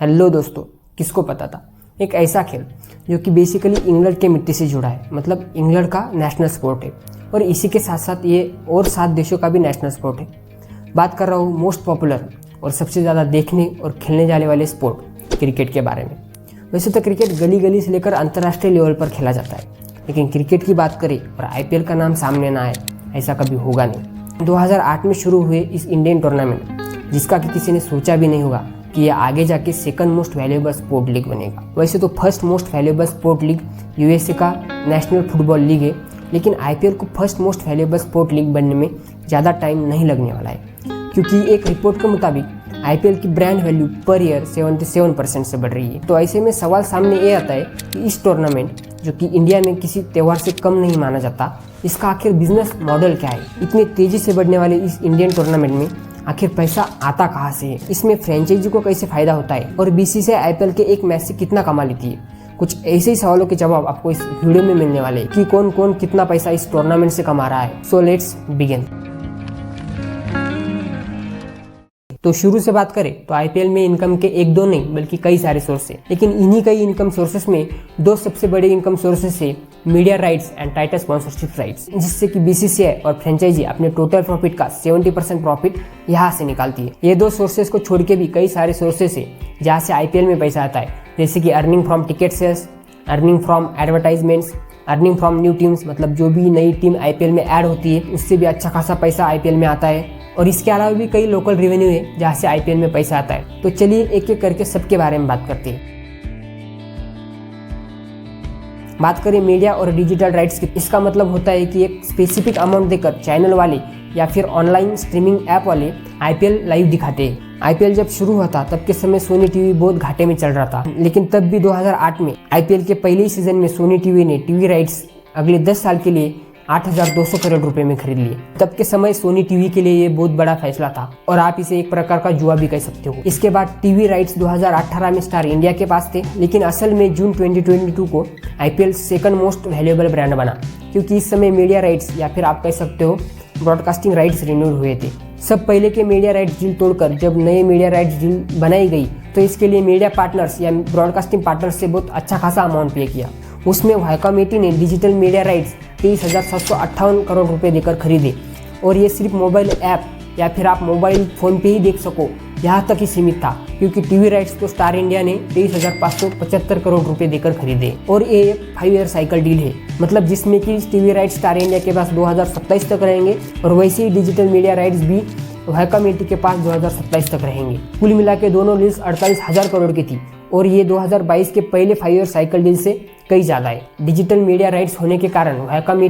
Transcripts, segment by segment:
Hello दोस्तों, किसको पता था एक ऐसा खेल जो कि बेसिकली इंग्लैंड के मिट्टी से जुड़ा है, मतलब इंग्लैंड का नेशनल स्पोर्ट है और इसी के साथ साथ ये और 7 देशों का भी नेशनल स्पोर्ट है। बात कर रहा हूँ मोस्ट पॉपुलर और सबसे ज़्यादा देखने और खेलने जाने वाले स्पोर्ट क्रिकेट के बारे में। वैसे तो क्रिकेट गली गली से लेकर अंतर्राष्ट्रीय लेवल पर खेला जाता है, लेकिन क्रिकेट की बात करें और आईपीएल का नाम सामने ना आए ऐसा कभी होगा नहीं। 2008 में शुरू हुए इस इंडियन टूर्नामेंट, जिसका कि किसी ने सोचा भी नहीं होगा कि ये आगे जाके second most valuable sport league बनेगा। वैसे तो first most valuable sport league USA का नेशनल फुटबॉल लीग है, लेकिन आईपीएल को first most valuable sport league बनने में ज़्यादा टाइम नहीं लगने वाला है, क्योंकि एक रिपोर्ट के मुताबिक आईपीएल की ब्रांड वैल्यू पर ईयर 77% से बढ़ रही है। तो ऐसे में सवाल सामने ये आता है कि इस टूर्नामेंट, जो कि इंडिया में किसी त्यौहार से कम नहीं माना जाता, इसका आखिर बिजनेस मॉडल क्या है। इतनी तेजी से बढ़ने वाले इस इंडियन टूर्नामेंट में आखिर पैसा आता कहाँ से है, इसमें फ्रेंचाइजी को कैसे फायदा होता है और बीसीसीआई आईपीएल के एक मैच से कितना कमा लेती है। कुछ ऐसे ही सवालों के जवाब आपको इस वीडियो में मिलने वाले हैं कि कौन कौन कितना पैसा इस टूर्नामेंट से कमा रहा है। So let's begin. तो शुरू से बात करें तो आईपीएल में इनकम के एक दो नहीं बल्कि कई सारे सोर्स हैं, लेकिन इन्हीं कई इनकम सोर्सेस में दो सबसे बड़े इनकम सोर्सेस है media rights and title sponsorship rights, जिससे कि बीसीसीआई और फ्रेंचाइजी अपने टोटल प्रॉफिट का 70% प्रॉफिट यहाँ से निकालती है। ये दो सोर्सेस को छोड़ के भी कई सारे सोर्सेस है जहाँ से आईपीएल में पैसा आता है, जैसे कि earning from ticket sales, earning from advertisements, earning from new teams, मतलब जो भी नई टीम आईपीएल में ऐड होती है उससे भी अच्छा खासा पैसा आईपीएल में आता है। और इसके अलावा भी कई लोकल रेवेन्यू है जहाँ से आईपीएल में पैसा आता है। तो चलिए एक एक करके सबके बारे में बात करते हैं। बात करें मीडिया और डिजिटल राइट्स की, इसका मतलब होता है कि एक स्पेसिफिक अमाउंट देकर चैनल वाले या फिर ऑनलाइन स्ट्रीमिंग ऐप वाले आईपीएल लाइव दिखाते हैं। आईपीएल जब शुरू हुआ था तब के समय सोनी टीवी बहुत घाटे में चल रहा था, लेकिन तब भी 2008 में आईपीएल के पहले ही सीजन में सोनी टीवी ने टीवी राइट्स अगले 10 साल के लिए 8,200 करोड़ रुपए में खरीद लिए। तब के समय सोनी टीवी के लिए ये बहुत बड़ा फैसला था और आप इसे एक प्रकार का जुआ भी कह सकते हो। इसके बाद टीवी राइट्स 2018 में स्टार इंडिया के पास थे, लेकिन असल में जून 2022 को IPL second most valuable brand बना, क्योंकि इस समय मीडिया राइट्स या फिर आप कह सकते हो ब्रॉडकास्टिंग राइट्स रिन्यू हुए थे। सब पहले के मीडिया राइट्स डील तोड़कर जब नए मीडिया राइट्स डील बनाई गई तो इसके लिए मीडिया पार्टनर्स या ब्रॉडकास्टिंग पार्टनर्स से बहुत अच्छा खासा अमाउंट पे किया। उसमें वायकॉम ने डिजिटल मीडिया राइट्स 23,758 करोड़ रुपए देकर खरीदे, और ये सिर्फ मोबाइल ऐप या फिर आप मोबाइल फ़ोन पे ही देख सको यहाँ तक ही सीमित था, क्योंकि टीवी राइट्स को स्टार इंडिया ने 23,575 करोड़ रुपए देकर खरीदे। और ये एक 5 ईयर साइकिल डील है, मतलब जिसमें कि टीवी राइट्स स्टार इंडिया के पास 2027 तक रहेंगे और वैसे ही डिजिटल मीडिया राइट्स भी वायकॉम के पास 2027 तक रहेंगे। कुल मिला के दोनों डील्स 48,000 करोड़ की थी, और ये 2022 के पहले 5 ईयर साइकिल डील से कई ज़्यादा है। डिजिटल मीडिया राइट्स होने के कारण वायकॉम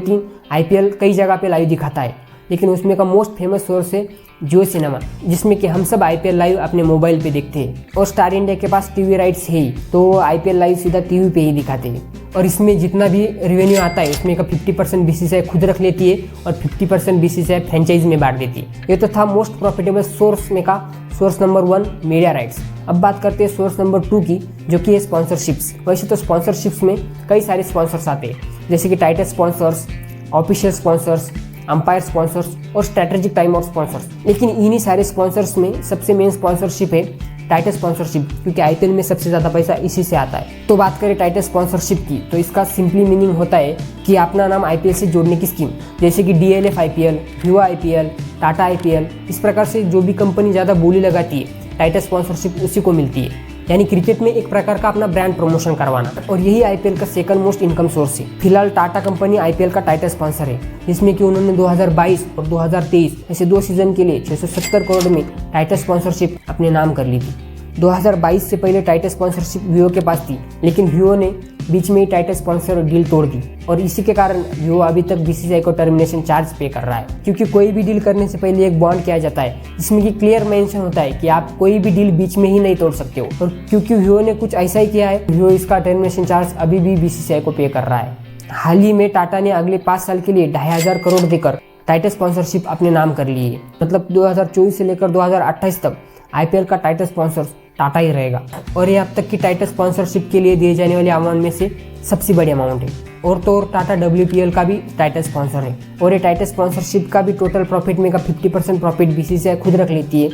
आईपीएल कई जगह पे लाइव दिखाता है, लेकिन उसमें का मोस्ट फेमस सोर्स है जियो सिनेमा, जिसमें कि हम सब आईपीएल लाइव अपने मोबाइल पे देखते हैं। और स्टार इंडिया के पास टीवी राइट्स है ही, तो आईपीएल लाइव सीधा टीवी पे ही दिखाते हैं। और इसमें जितना भी रेवेन्यू आता है उसमें का 50% बीसीसीआई खुद रख लेती है और 50% बीसीसीआई फ्रेंचाइज में बांट देती है। ये तो था मोस्ट प्रॉफिटेबल सोर्स में का सोर्स नंबर 1 मीडिया राइट्स। अब बात करते हैं सोर्स नंबर 2 की, जो कि है स्पॉन्सरशिप्स। वैसे तो स्पॉन्सरशिप्स में कई सारे स्पॉन्सर्स आते हैं, जैसे कि title sponsors, official sponsors, umpire sponsors और स्ट्रेटेजिक टाइम आउट स्पॉन्सर्स। लेकिन इन्हीं सारे स्पॉन्सर्स में सबसे मेन स्पॉन्सरशिप है टाइटल स्पॉन्सरशिप, क्योंकि आईपीएल में सबसे ज़्यादा पैसा इसी से आता है। तो बात करें टाइटल स्पॉन्सरशिप की, तो इसका सिंपली मीनिंग होता है कि अपना नाम आईपीएल से जोड़ने की स्कीम, जैसे कि डीएलएफ आईपीएल, विवा आईपीएल, टाटा आईपीएल, इस प्रकार से जो भी कंपनी ज़्यादा बोली लगाती है टाइटल स्पॉन्सरशिप उसी को मिलती है। यानी क्रिकेट में एक प्रकार का अपना ब्रांड प्रमोशन करवाना, और यही आईपीएल का सेकंड मोस्ट इनकम सोर्स है। फिलहाल टाटा कंपनी आईपीएल का टाइटल स्पॉन्सर है, जिसमें कि उन्होंने 2022 और 2023 ऐसे 2 सीजन के लिए 670 करोड़ में टाइटल स्पॉन्सरशिप अपने नाम कर ली थी। 2022 से पहले टाइटल स्पॉन्सरशिप विवो के पास थी, लेकिन विवो ने बीच में ही टाइटल स्पॉन्सर डील तोड़ दी, और इसी के कारण विवो अभी तक बीसीसीआई को टर्मिनेशन चार्ज पे कर रहा है। क्योंकि कोई भी डील करने से पहले एक बॉन्ड किया जाता है, जिसमें कि क्लियर मेंशन होता है कि आप कोई भी डील बीच में ही नहीं तोड़ सकते हो। और क्योंकि विवो ने कुछ ऐसा ही किया है, विवो इसका टर्मिनेशन चार्ज अभी भी बीसीसीआई को पे कर रहा है। हाल ही में टाटा ने अगले 5 साल के लिए 2,500 करोड़ देकर टाइटल स्पॉन्सरशिप अपने नाम कर ली है। मतलब 2024 से लेकर 2028 तक आईपीएल का टाइटल स्पॉन्सर टाटा ही रहेगा, और ये अब तक की टाइटल स्पॉन्सरशिप के लिए दिए जाने वाले अमाउंट में से सबसे बड़ी अमाउंट है। और तो और टाटा WPL का भी टाइटल स्पॉन्सर है, और ये टाइटल स्पॉन्सरशिप का भी टोटल प्रॉफिट में का 50% प्रॉफिट बीसीसीआई खुद रख लेती है,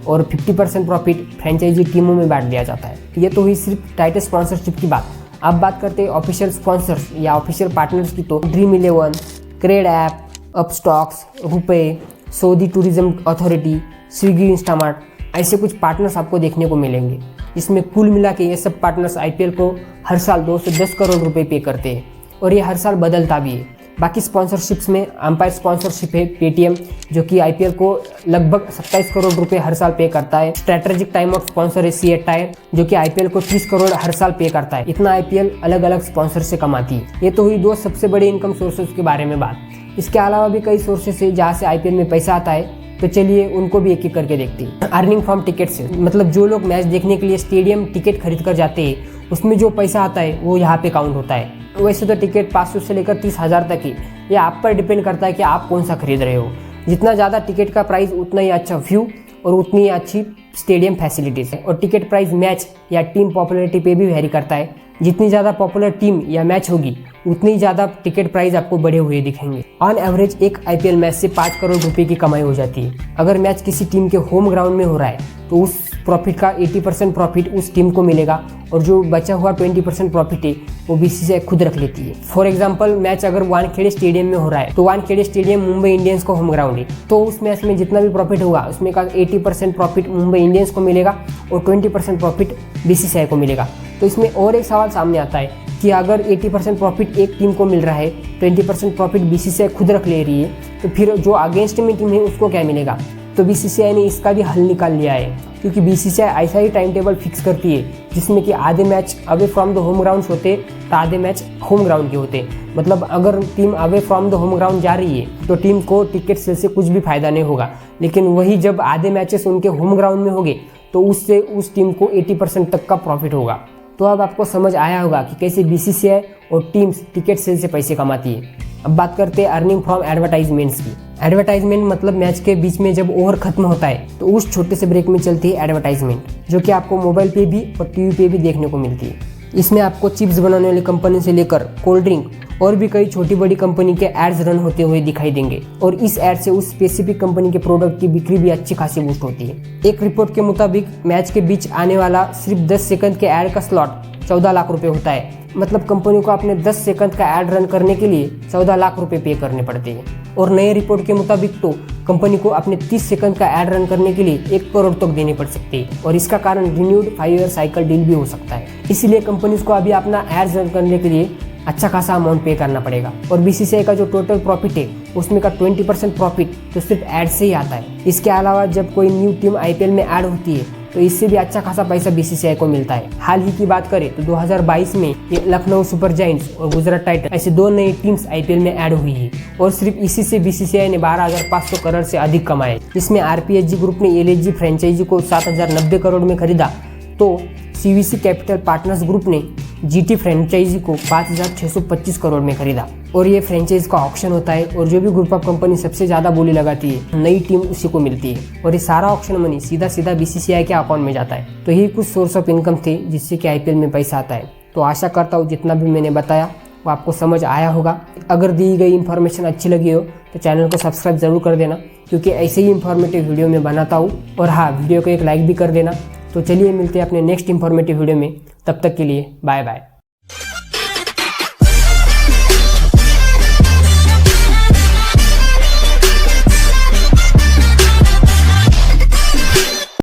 और 50% प्रॉफिट फ्रेंचाइजी टीमों में बांट दिया जाता है। ये तो हुई सिर्फ टाइटल स्पॉन्सरशिप की बात। अब बात करते हैं ऑफिशियल स्पॉन्सर्स या ऑफिशियल पार्टनर्स की। तो ड्रीम11, क्रेड ऐप, अपस्टॉक्स, रुपए, Saudi tourism authority, Swiggy, Instamart, ऐसे कुछ पार्टनर्स आपको देखने को मिलेंगे। इसमें कुल मिला के ये सब पार्टनर्स आईपीएल को हर साल 2 से 10 करोड़ रुपए पे करते हैं और ये हर साल बदलता भी है। बाकी स्पॉन्सरशिप्स में अंपायर स्पॉन्सरशिप है पेटीएम, जो कि आईपीएल को लगभग 27 करोड़ रुपए हर साल पे करता है। स्ट्रेटेजिक टाइम आउट स्पॉन्सर है सीएट टायर, जो कि आईपीएल को 30 करोड़ हर साल पे करता है। इतना आईपीएल अलग अलग स्पॉन्सर से कमाती है। ये तो हुई 2 सबसे बड़े इनकम सोर्सेज के बारे में बात। इसके अलावा भी कई सोर्सेस है जहाँ से आईपीएल में पैसा आता है, तो चलिए उनको भी एक एक करके देखते हैं। अर्निंग फ्रॉम टिकट से, मतलब जो लोग मैच देखने के लिए स्टेडियम टिकट खरीद कर जाते हैं, उसमें जो पैसा आता है वो यहाँ पे काउंट होता है। वैसे तो टिकट 500 से लेकर 30,000 तक ही, ये आप पर डिपेंड करता है कि आप कौन सा खरीद रहे हो। जितना ज़्यादा टिकट का प्राइस उतना ही अच्छा व्यू और उतनी ही अच्छी स्टेडियम फैसिलिटीज़ है। और टिकट प्राइस मैच या टीम पॉपुलैरिटी पे भी वेरी करता है। जितनी ज़्यादा पॉपुलर टीम या मैच होगी उतनी ज़्यादा टिकट प्राइस आपको बढ़े हुए दिखेंगे। ऑन एवरेज एक आईपीएल मैच से 5 करोड़ रुपए की कमाई हो जाती है। अगर मैच किसी टीम के होम ग्राउंड में हो रहा है तो उस प्रॉफिट का 80% प्रॉफिट उस टीम को मिलेगा और जो बचा हुआ 20% प्रॉफिट है वो बीसीसीआई खुद रख लेती है। फॉर एग्जांपल, मैच अगर वानखेड़े स्टेडियम में हो रहा है तो वानखेड़े स्टेडियम मुंबई इंडियंस का होम ग्राउंड है, तो उस मैच में जितना भी प्रॉफिट होगा उसमें का 80% प्रॉफिट मुंबई इंडियंस को मिलेगा और 20% प्रॉफिट बीसीसीआई को मिलेगा। तो इसमें और एक सवाल सामने आता है कि अगर 80% प्रॉफिट एक टीम को मिल रहा है, 20% प्रॉफिट बीसीसीआई खुद रख ले रही है, तो फिर जो अगेंस्ट में टीम है उसको क्या मिलेगा? तो बीसीसीआई ने इसका भी हल निकाल लिया है, क्योंकि बीसीसीआई ऐसा ही टाइम टेबल फिक्स करती है जिसमें कि आधे match away from the home ground होते तो आधे मैच होम ग्राउंड के होते। मतलब अगर team away from the home ground जा रही है तो टीम को टिकट सेल से कुछ भी फायदा नहीं होगा, लेकिन वही जब आधे मैचेस उनके होम ग्राउंड में होंगे तो उससे उस टीम को 80% तक का प्रॉफिट होगा। तो अब आपको समझ आया होगा कि कैसे बीसीसीआई और टीम्स टिकट सेल से पैसे कमाती है। अब बात करते हैं अर्निंग फ्रॉम एडवर्टाइजमेंट्स की। एडवर्टाइजमेंट मतलब मैच के बीच में जब ओवर खत्म होता है तो उस छोटे से ब्रेक में चलती है एडवर्टाइजमेंट, जो कि आपको मोबाइल पे भी और टीवी पे भी देखने को मिलती है। इसमें आपको चिप्स बनाने वाली कंपनी से लेकर कोल्ड ड्रिंक और भी कई छोटी बड़ी कंपनी के एड्स रन होते हुए दिखाई देंगे और इस एड से उस स्पेसिफिक कंपनी के प्रोडक्ट की बिक्री भी अच्छी खासी बूस्ट होती है। एक रिपोर्ट के मुताबिक मैच के बीच आने वाला सिर्फ 10 सेकंड के एड का स्लॉट 14 लाख रुपए होता है। मतलब कंपनी को अपने 10 सेकंड का एड रन करने के लिए 14 लाख रुपए पे करने पड़ते हैं। और नए रिपोर्ट के मुताबिक तो कंपनी को अपने 30 सेकंड का एड रन करने के लिए 1 करोड़ तक देने पड़ सकते हैं और इसका कारण रिन्यूड 5 ईयर साइकिल डील भी हो सकता है। इसीलिए कंपनीज को अभी अपना एड रन करने के लिए अच्छा खासा अमाउंट पे करना पड़ेगा। और बीसीसीआई का जो टोटल प्रॉफिट है उसमें का 20% प्रॉफिट तो सिर्फ एड से ही आता है। इसके अलावा जब कोई न्यू टीम आईपीएल में ऐड होती है तो इससे भी अच्छा खासा पैसा बीसीसीआई को मिलता है। हाल ही की बात करें तो 2022 में ये लखनऊ सुपर जायंट्स और गुजरात टाइटन ऐसे 2 नई टीम्स आईपीएल में ऐड हुई है और सिर्फ इसी से बीसीसीआई ने 12,500 करोड़ से अधिक कमाए। इसमें आरपीएसजी ग्रुप ने एलएसजी फ्रेंचाइजी को 7,090 करोड़ में खरीदा, तो सीवीसी कैपिटल पार्टनर्स ग्रुप ने जीटी फ्रेंचाइजी को 5,625 करोड़ में खरीदा। और ये फ्रेंचाइज का ऑक्शन होता है और जो भी ग्रुप ऑफ कंपनी सबसे ज़्यादा बोली लगाती है नई टीम उसी को मिलती है और ये सारा ऑक्शन मनी सीधा सीधा बीसीसीआई के अकाउंट में जाता है। तो यही कुछ सोर्स ऑफ इनकम थे जिससे कि आईपीएल में पैसा आता है। तो आशा करता हूँ जितना भी मैंने बताया वो आपको समझ आया होगा। अगर दी गई इन्फॉर्मेशन अच्छी लगी हो तो चैनल को सब्सक्राइब जरूर कर देना, क्योंकि ऐसे ही इंफॉर्मेटिव वीडियो में बनाता हूँ। और हाँ, वीडियो को एक लाइक भी कर देना। तो चलिए मिलते हैं अपने नेक्स्ट इंफॉर्मेटिव वीडियो में, तब तक के लिए बाय बाय।